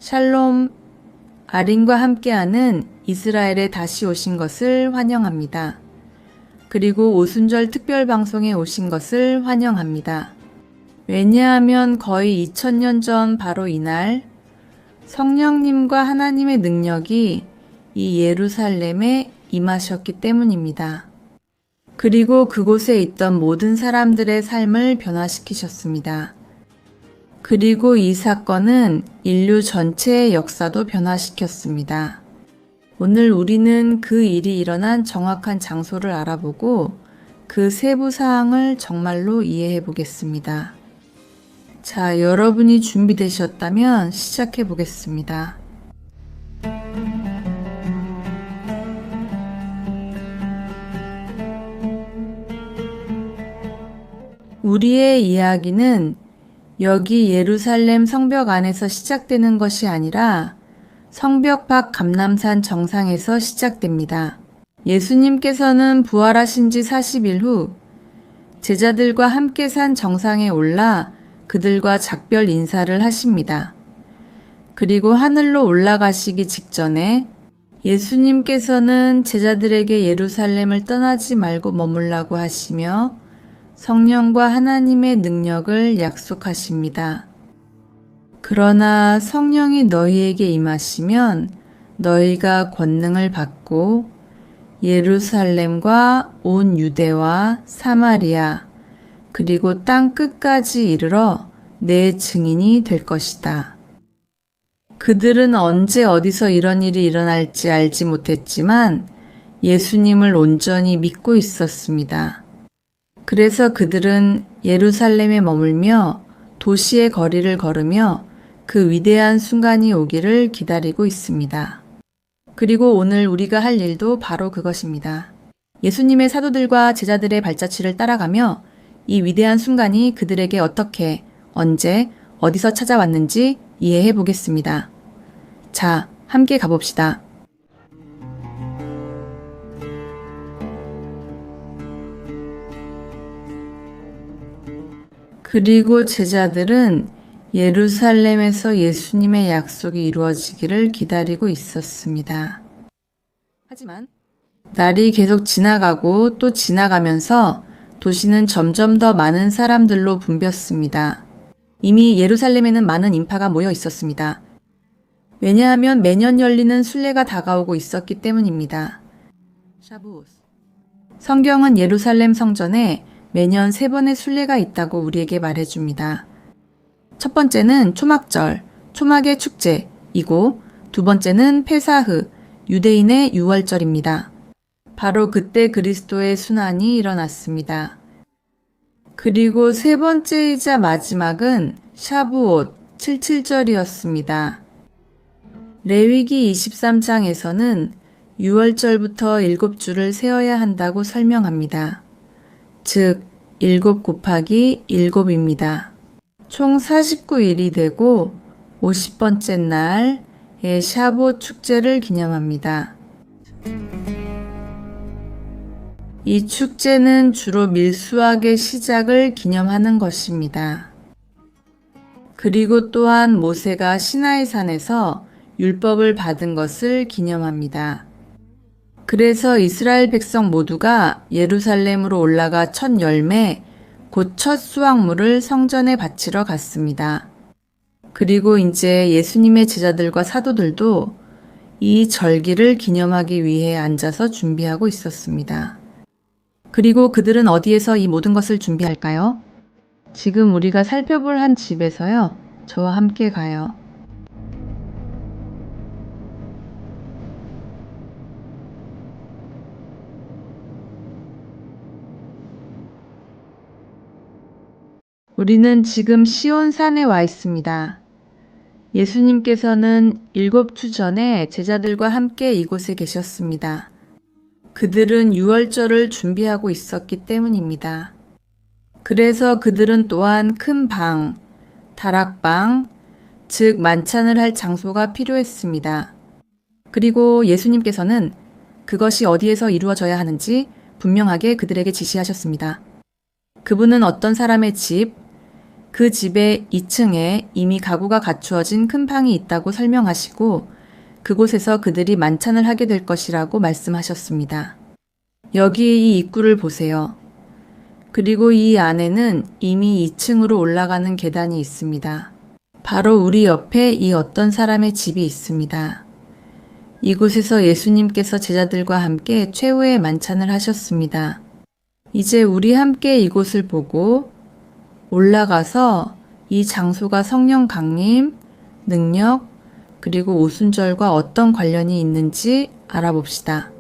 샬롬, 아린과 함께하는 이스라엘에 다시 오신 것을 환영합니다. 그리고 오순절 특별방송에 오신 것을 환영합니다. 왜냐하면 거의 2000년 전 바로 이날 성령님과 하나님의 능력이 이 예루살렘에 임하셨기 때문입니다. 그리고 그곳에 있던 모든 사람들의 삶을 변화시키셨습니다. 그리고 이 사건은 인류 전체의 역사도 변화시켰습니다. 오늘 우리는 그 일이 일어난 정확한 장소를 알아보고 그 세부 사항을 정말로 이해해 보겠습니다. 자, 여러분이 준비되셨다면 시작해 보겠습니다. 우리의 이야기는 여기 예루살렘 성벽 안에서 시작되는 것이 아니라 성벽 밖 감람산 정상에서 시작됩니다. 예수님께서는 부활하신 지 40일 후 제자들과 함께 산 정상에 올라 그들과 작별 인사를 하십니다. 그리고 하늘로 올라가시기 직전에 예수님께서는 제자들에게 예루살렘을 떠나지 말고 머물라고 하시며 성령과 하나님의 능력을 약속하십니다. 그러나 성령이 너희에게 임하시면 너희가 권능을 받고 예루살렘과 온 유대와 사마리아 그리고 땅 끝까지 이르러 내 증인이 될 것이다. 그들은 언제 어디서 이런 일이 일어날지 알지 못했지만 예수님을 온전히 믿고 있었습니다. 그래서 그들은 예루살렘에 머물며 도시의 거리를 걸으며 그 위대한 순간이 오기를 기다리고 있습니다. 그리고 오늘 우리가 할 일도 바로 그것입니다. 예수님의 사도들과 제자들의 발자취를 따라가며 이 위대한 순간이 그들에게 어떻게, 언제, 어디서 찾아왔는지 이해해 보겠습니다. 자, 함께 가봅시다. 그리고 제자들은 예루살렘에서 예수님의 약속이 이루어지기를 기다리고 있었습니다. 하지만 날이 계속 지나가고 또 지나가면서 도시는 점점 더 많은 사람들로 붐볐습니다. 이미 예루살렘에는 많은 인파가 모여 있었습니다. 왜냐하면 매년 열리는 순례가 다가오고 있었기 때문입니다. 샤부오스. 성경은 예루살렘 성전에 매년 3번의 순례가 있다고 우리에게 말해줍니다. 첫 번째는 초막절, 초막의 축제이고 두 번째는 페사흐, 유대인의 유월절입니다. 바로 그때 그리스도의 순환이 일어났습니다. 그리고 세 번째이자 마지막은 샤부옷, 77절이었습니다. 레위기 23장에서는 유월절부터 7주를 세어야 한다고 설명합니다. 즉, 7 곱하기 7입니다. 총 49일이 되고 50번째 날의 샤봇 축제를 기념합니다. 이 축제는 주로 밀수학의 시작을 기념하는 것입니다. 그리고 또한 모세가 시나이산에서 율법을 받은 것을 기념합니다. 그래서 이스라엘 백성 모두가 예루살렘으로 올라가 첫 열매, 곧 첫 수확물을 성전에 바치러 갔습니다. 그리고 이제 예수님의 제자들과 사도들도 이 절기를 기념하기 위해 앉아서 준비하고 있었습니다. 그리고 그들은 어디에서 이 모든 것을 준비할까요? 지금 우리가 살펴볼 한 집에서요. 저와 함께 가요. 우리는 지금 시온산에 와 있습니다. 예수님께서는 7주 전에 제자들과 함께 이곳에 계셨습니다. 그들은 유월절을 준비하고 있었기 때문입니다. 그래서 그들은 또한 큰 방, 다락방, 즉 만찬을 할 장소가 필요했습니다. 그리고 예수님께서는 그것이 어디에서 이루어져야 하는지 분명하게 그들에게 지시하셨습니다. 그분은 어떤 사람의 집, 그 집의 2층에 이미 가구가 갖추어진 큰 방이 있다고 설명하시고 그곳에서 그들이 만찬을 하게 될 것이라고 말씀하셨습니다. 여기 이 입구를 보세요. 그리고 이 안에는 이미 2층으로 올라가는 계단이 있습니다. 바로 우리 옆에 이 어떤 사람의 집이 있습니다. 이곳에서 예수님께서 제자들과 함께 최후의 만찬을 하셨습니다. 이제 우리 함께 이곳을 보고 올라가서 이 장소가 성령 강림, 능력, 그리고 오순절과 어떤 관련이 있는지 알아봅시다.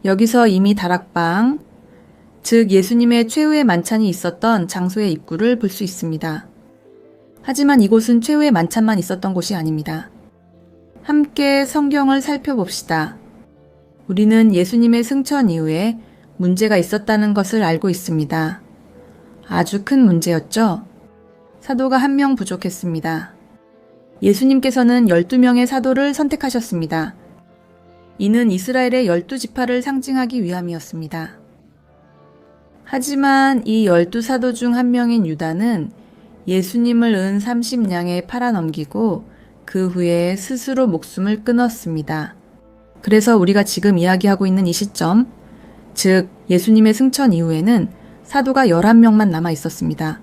여기서 이미 다락방, 즉 예수님의 최후의 만찬이 있었던 장소의 입구를 볼 수 있습니다. 하지만 이곳은 최후의 만찬만 있었던 곳이 아닙니다. 함께 성경을 살펴봅시다. 우리는 예수님의 승천 이후에 문제가 있었다는 것을 알고 있습니다. 아주 큰 문제였죠. 사도가 1명 부족했습니다. 예수님께서는 12명의 사도를 선택하셨습니다. 이는 이스라엘의 12지파를 상징하기 위함이었습니다. 하지만 이 12사도 중 한 명인 유다는 예수님을 은 30냥에 팔아넘기고 그 후에 스스로 목숨을 끊었습니다. 그래서 우리가 지금 이야기하고 있는 이 시점, 즉 예수님의 승천 이후에는 사도가 11명만 남아 있었습니다.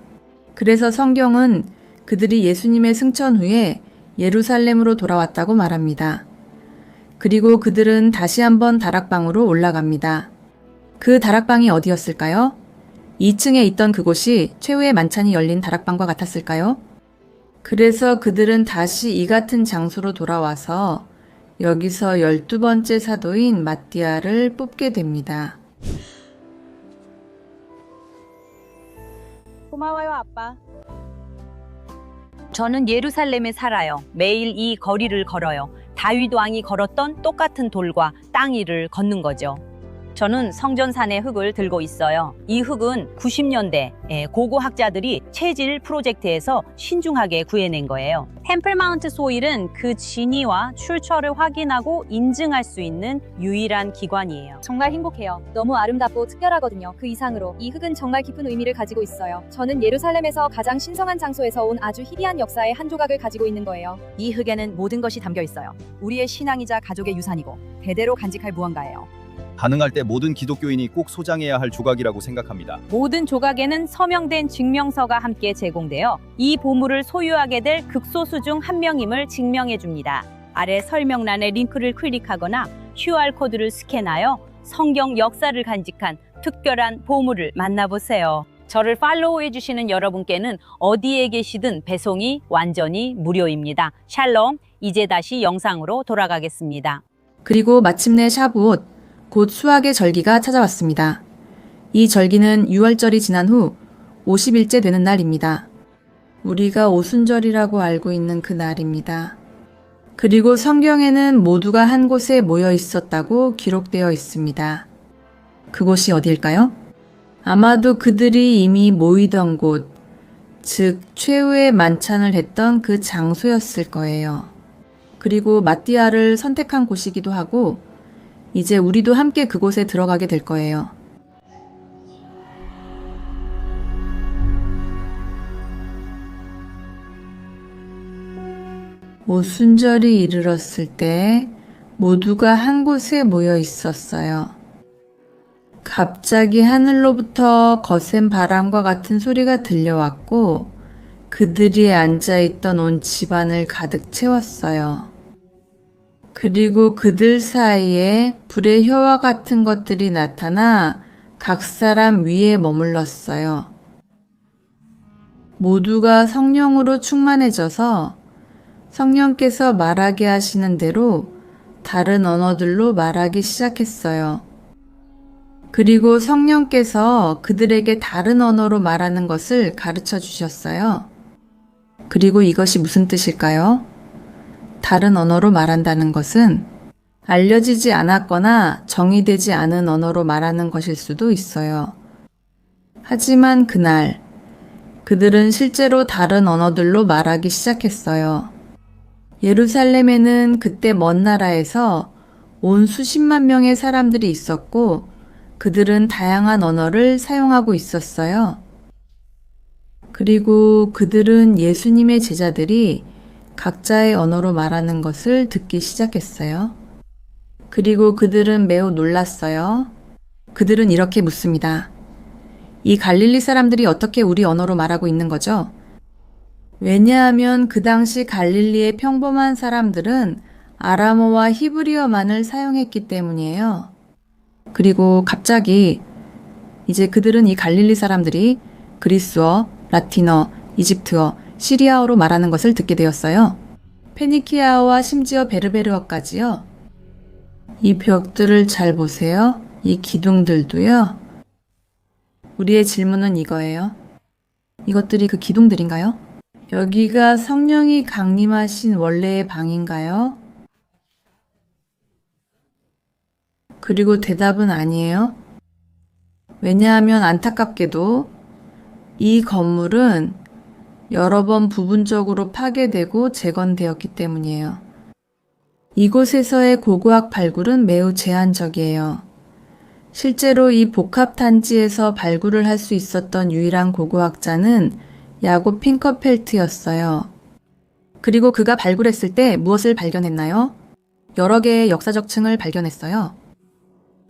그래서 성경은 그들이 예수님의 승천 후에 예루살렘으로 돌아왔다고 말합니다. 그리고 그들은 다시 한번 다락방으로 올라갑니다. 그 다락방이 어디였을까요? 2층에 있던 그곳이 최후의 만찬이 열린 다락방과 같았을까요? 그래서 그들은 다시 이 같은 장소로 돌아와서 여기서 12번째 사도인 마띠아를 뽑게 됩니다. 고마워요, 아빠. 저는 예루살렘에 살아요. 매일 이 거리를 걸어요. 다윗 왕이 걸었던 똑같은 돌과 땅 위를 걷는 거죠. 저는 성전산의 흙을 들고 있어요. 이 흙은 90년대 고고학자들이 체질 프로젝트에서 신중하게 구해낸 거예요. 템플 마운트 소일은 그 진위와 출처를 확인하고 인증할 수 있는 유일한 기관이에요. 정말 행복해요. 너무 아름답고 특별하거든요. 그 이상으로 이 흙은 정말 깊은 의미를 가지고 있어요. 저는 예루살렘에서 가장 신성한 장소에서 온 아주 희귀한 역사의 한 조각을 가지고 있는 거예요. 이 흙에는 모든 것이 담겨 있어요. 우리의 신앙이자 가족의 유산이고 대대로 간직할 무언가예요. 가능할 때 모든 기독교인이 꼭 소장해야 할 조각이라고 생각합니다. 모든 조각에는 서명된 증명서가 함께 제공되어 이 보물을 소유하게 될 극소수 중 한 명임을 증명해 줍니다. 아래 설명란에 링크를 클릭하거나 QR코드를 스캔하여 성경 역사를 간직한 특별한 보물을 만나보세요. 저를 팔로우해 주시는 여러분께는 어디에 계시든 배송이 완전히 무료입니다. 샬롬, 이제 다시 영상으로 돌아가겠습니다. 그리고 마침내 샤부옷, 곧 수학의 절기가 찾아왔습니다. 이 절기는 6월절이 지난 후 50일째 되는 날입니다. 우리가 오순절이라고 알고 있는 그 날입니다. 그리고 성경에는 모두가 한 곳에 모여 있었다고 기록되어 있습니다. 그곳이 어디일까요? 아마도 그들이 이미 모이던 곳, 즉 최후의 만찬을 했던 그 장소였을 거예요. 그리고 마띠아를 선택한 곳이기도 하고 이제 우리도 함께 그곳에 들어가게 될 거예요. 오순절이 이르렀을 때 모두가 한 곳에 모여 있었어요. 갑자기 하늘로부터 거센 바람과 같은 소리가 들려왔고 그들이 앉아있던 온 집안을 가득 채웠어요. 그리고 그들 사이에 불의 혀와 같은 것들이 나타나 각 사람 위에 머물렀어요. 모두가 성령으로 충만해져서 성령께서 말하게 하시는 대로 다른 언어들로 말하기 시작했어요. 그리고 성령께서 그들에게 다른 언어로 말하는 것을 가르쳐 주셨어요. 그리고 이것이 무슨 뜻일까요? 다른 언어로 말한다는 것은 알려지지 않았거나 정의되지 않은 언어로 말하는 것일 수도 있어요. 하지만 그날 그들은 실제로 다른 언어들로 말하기 시작했어요. 예루살렘에는 그때 먼 나라에서 온 수십만 명의 사람들이 있었고 그들은 다양한 언어를 사용하고 있었어요. 그리고 그들은 예수님의 제자들이 각자의 언어로 말하는 것을 듣기 시작했어요. 그리고 그들은 매우 놀랐어요. 그들은 이렇게 묻습니다. 이 갈릴리 사람들이 어떻게 우리 언어로 말하고 있는 거죠? 왜냐하면 그 당시 갈릴리의 평범한 사람들은 아람어와 히브리어만을 사용했기 때문이에요. 그리고 갑자기 이제 그들은 이 갈릴리 사람들이 그리스어, 라틴어, 이집트어, 시리아어로 말하는 것을 듣게 되었어요. 페니키아어와 심지어 베르베르어까지요. 이 벽들을 잘 보세요. 이 기둥들도요. 우리의 질문은 이거예요. 이것들이 그 기둥들인가요? 여기가 성령이 강림하신 원래의 방인가요? 그리고 대답은 아니에요. 왜냐하면 안타깝게도 이 건물은 여러 번 부분적으로 파괴되고 재건되었기 때문이에요. 이곳에서의 고고학 발굴은 매우 제한적이에요. 실제로 이 복합단지에서 발굴을 할 수 있었던 유일한 고고학자는 야곱 핑커펠트였어요. 그리고 그가 발굴했을 때 무엇을 발견했나요? 여러 개의 역사적 층을 발견했어요.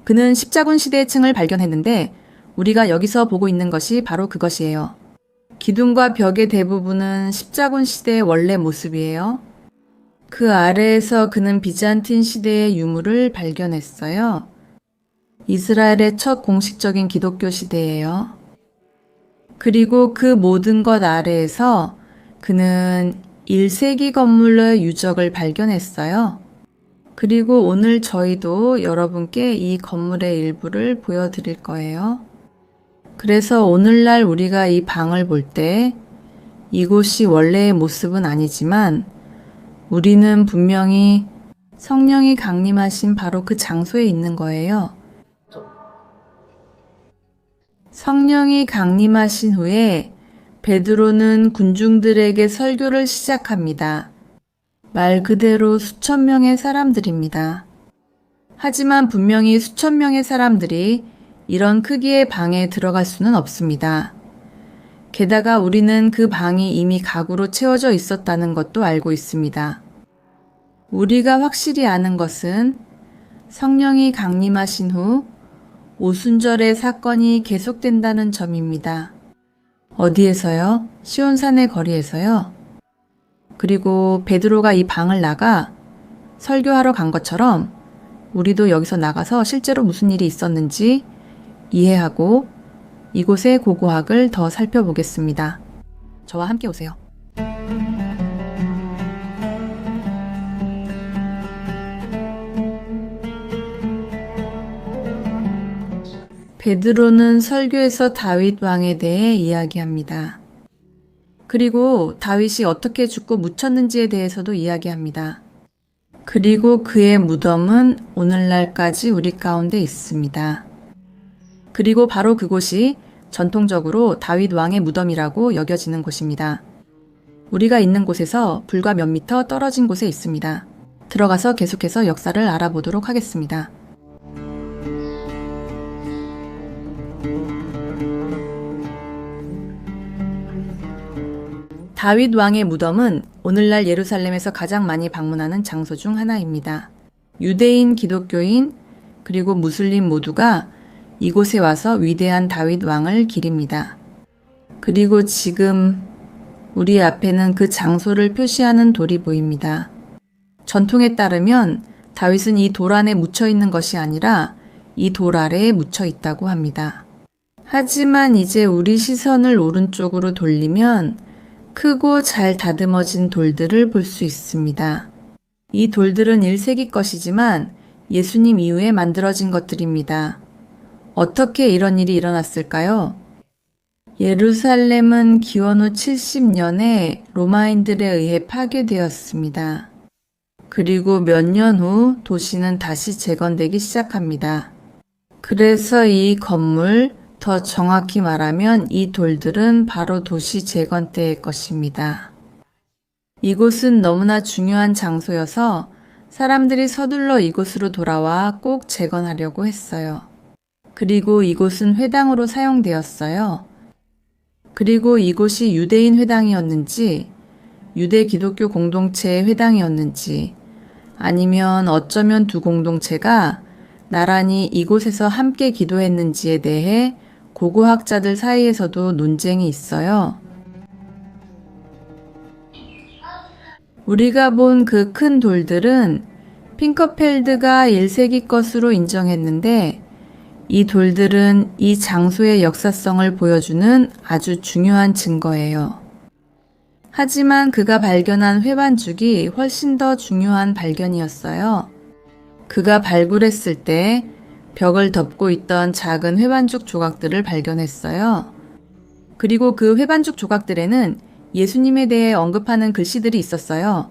그는 십자군 시대의 층을 발견했는데 우리가 여기서 보고 있는 것이 바로 그것이에요. 기둥과 벽의 대부분은 십자군 시대의 원래 모습이에요. 그 아래에서 그는 비잔틴 시대의 유물을 발견했어요. 이스라엘의 첫 공식적인 기독교 시대예요. 그리고 그 모든 것 아래에서 그는 1세기 건물의 유적을 발견했어요. 그리고 오늘 저희도 여러분께 이 건물의 일부를 보여드릴 거예요. 그래서 오늘날 우리가 이 방을 볼 때 이곳이 원래의 모습은 아니지만 우리는 분명히 성령이 강림하신 바로 그 장소에 있는 거예요. 성령이 강림하신 후에 베드로는 군중들에게 설교를 시작합니다. 말 그대로 수천 명의 사람들입니다. 하지만 분명히 수천 명의 사람들이 이런 크기의 방에 들어갈 수는 없습니다. 게다가 우리는 그 방이 이미 가구로 채워져 있었다는 것도 알고 있습니다. 우리가 확실히 아는 것은 성령이 강림하신 후 오순절의 사건이 계속된다는 점입니다. 어디에서요? 시온산의 거리에서요. 그리고 베드로가 이 방을 나가 설교하러 간 것처럼 우리도 여기서 나가서 실제로 무슨 일이 있었는지 이해하고 이곳의 고고학을 더 살펴보겠습니다. 저와 함께 오세요. 베드로는 설교에서 다윗 왕에 대해 이야기합니다. 그리고 다윗이 어떻게 죽고 묻혔는지에 대해서도 이야기합니다. 그리고 그의 무덤은 오늘날까지 우리 가운데 있습니다. 그리고 바로 그곳이 전통적으로 다윗 왕의 무덤이라고 여겨지는 곳입니다. 우리가 있는 곳에서 불과 몇 미터 떨어진 곳에 있습니다. 들어가서 계속해서 역사를 알아보도록 하겠습니다. 다윗 왕의 무덤은 오늘날 예루살렘에서 가장 많이 방문하는 장소 중 하나입니다. 유대인, 기독교인, 그리고 무슬림 모두가 이곳에 와서 위대한 다윗 왕을 기립니다. 그리고 지금 우리 앞에는 그 장소를 표시하는 돌이 보입니다. 전통에 따르면 다윗은 이 돌 안에 묻혀 있는 것이 아니라 이 돌 아래에 묻혀 있다고 합니다. 하지만 이제 우리 시선을 오른쪽으로 돌리면 크고 잘 다듬어진 돌들을 볼 수 있습니다. 이 돌들은 1세기 것이지만 예수님 이후에 만들어진 것들입니다. 어떻게 이런 일이 일어났을까요? 예루살렘은 기원 후 70년에 로마인들에 의해 파괴되었습니다. 그리고 몇 년 후 도시는 다시 재건되기 시작합니다. 그래서 이 건물, 더 정확히 말하면 이 돌들은 바로 도시 재건 때의 것입니다. 이곳은 너무나 중요한 장소여서 사람들이 서둘러 이곳으로 돌아와 꼭 재건하려고 했어요. 그리고 이곳은 회당으로 사용되었어요. 그리고 이곳이 유대인 회당이었는지, 유대 기독교 공동체의 회당이었는지, 아니면 어쩌면 두 공동체가 나란히 이곳에서 함께 기도했는지에 대해 고고학자들 사이에서도 논쟁이 있어요. 우리가 본 그 큰 돌들은 핑커펠드가 1세기 것으로 인정했는데 이 돌들은 이 장소의 역사성을 보여주는 아주 중요한 증거예요. 하지만 그가 발견한 회반죽이 훨씬 더 중요한 발견이었어요. 그가 발굴했을 때 벽을 덮고 있던 작은 회반죽 조각들을 발견했어요. 그리고 그 회반죽 조각들에는 예수님에 대해 언급하는 글씨들이 있었어요.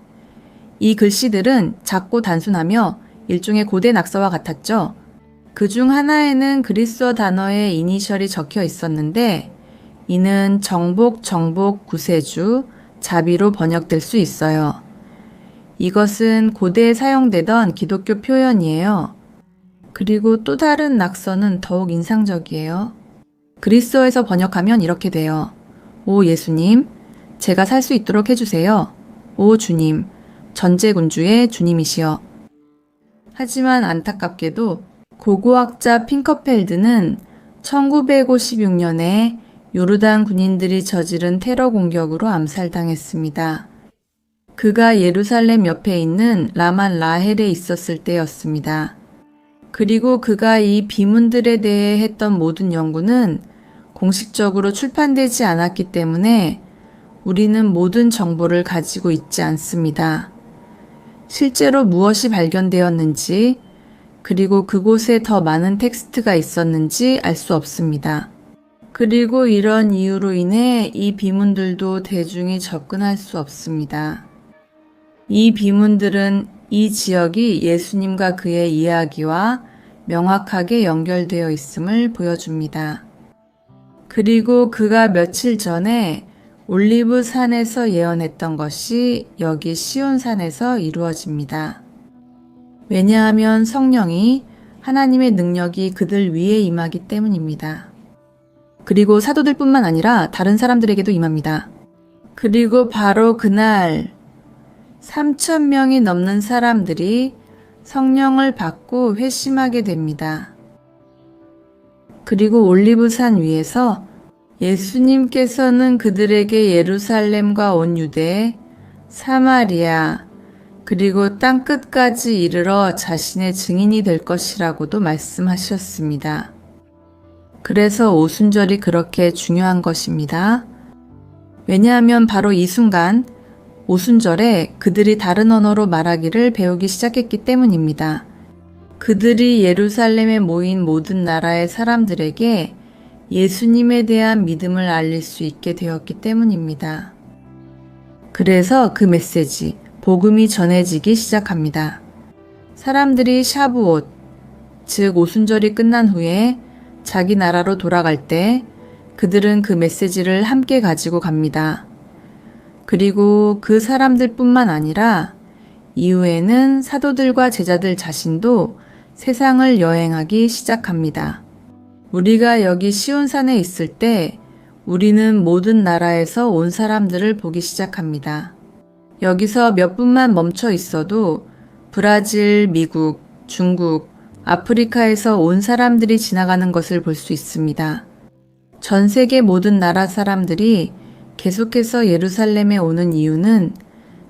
이 글씨들은 작고 단순하며 일종의 고대 낙서와 같았죠. 그 중 하나에는 그리스어 단어의 이니셜이 적혀 있었는데 이는 정복, 구세주, 자비로 번역될 수 있어요. 이것은 고대에 사용되던 기독교 표현이에요. 그리고 또 다른 낙서는 더욱 인상적이에요. 그리스어에서 번역하면 이렇게 돼요. 오 예수님, 제가 살 수 있도록 해주세요. 오 주님, 전제군주의 주님이시여. 하지만 안타깝게도 고고학자 핑커펠드는 1956년에 요르단 군인들이 저지른 테러 공격으로 암살당했습니다. 그가 예루살렘 옆에 있는 라만 라헬에 있었을 때였습니다. 그리고 그가 이 비문들에 대해 했던 모든 연구는 공식적으로 출판되지 않았기 때문에 우리는 모든 정보를 가지고 있지 않습니다. 실제로 무엇이 발견되었는지, 그리고 그곳에 더 많은 텍스트가 있었는지 알 수 없습니다. 그리고 이런 이유로 인해 이 비문들도 대중이 접근할 수 없습니다. 이 비문들은 이 지역이 예수님과 그의 이야기와 명확하게 연결되어 있음을 보여줍니다. 그리고 그가 며칠 전에 올리브 산에서 예언했던 것이 여기 시온산에서 이루어집니다. 왜냐하면 성령이 하나님의 능력이 그들 위에 임하기 때문입니다. 그리고 사도들뿐만 아니라 다른 사람들에게도 임합니다. 그리고 바로 그날 3,000명이 넘는 사람들이 성령을 받고 회심하게 됩니다. 그리고 올리브산 위에서 예수님께서는 그들에게 예루살렘과 온 유대, 사마리아, 그리고 땅 끝까지 이르러 자신의 증인이 될 것이라고도 말씀하셨습니다. 그래서 오순절이 그렇게 중요한 것입니다. 왜냐하면 바로 이 순간 오순절에 그들이 다른 언어로 말하기를 배우기 시작했기 때문입니다. 그들이 예루살렘에 모인 모든 나라의 사람들에게 예수님에 대한 믿음을 알릴 수 있게 되었기 때문입니다. 그래서 그 메시지, 복음이 전해지기 시작합니다. 사람들이 샤부옷, 즉 오순절이 끝난 후에 자기 나라로 돌아갈 때 그들은 그 메시지를 함께 가지고 갑니다. 그리고 그 사람들뿐만 아니라 이후에는 사도들과 제자들 자신도 세상을 여행하기 시작합니다. 우리가 여기 시온산에 있을 때 우리는 모든 나라에서 온 사람들을 보기 시작합니다. 여기서 몇 분만 멈춰 있어도 브라질, 미국, 중국, 아프리카에서 온 사람들이 지나가는 것을 볼 수 있습니다. 전 세계 모든 나라 사람들이 계속해서 예루살렘에 오는 이유는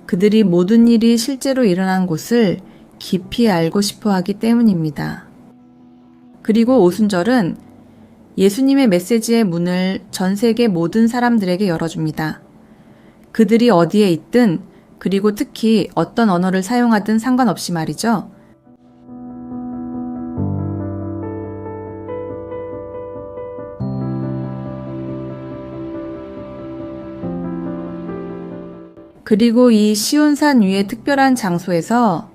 그들이 모든 일이 실제로 일어난 곳을 깊이 알고 싶어 하기 때문입니다. 그리고 오순절은 예수님의 메시지의 문을 전 세계 모든 사람들에게 열어줍니다. 그들이 어디에 있든 그리고 특히 어떤 언어를 사용하든 상관없이 말이죠. 그리고 이 시온산 위의 특별한 장소에서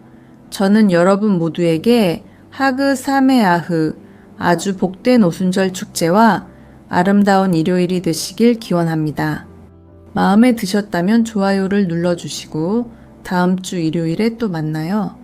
저는 여러분 모두에게 하그 사메아흐, 아주 복된 오순절 축제와 아름다운 일요일이 되시길 기원합니다. 마음에 드셨다면 좋아요를 눌러주시고 다음 주 일요일에 또 만나요.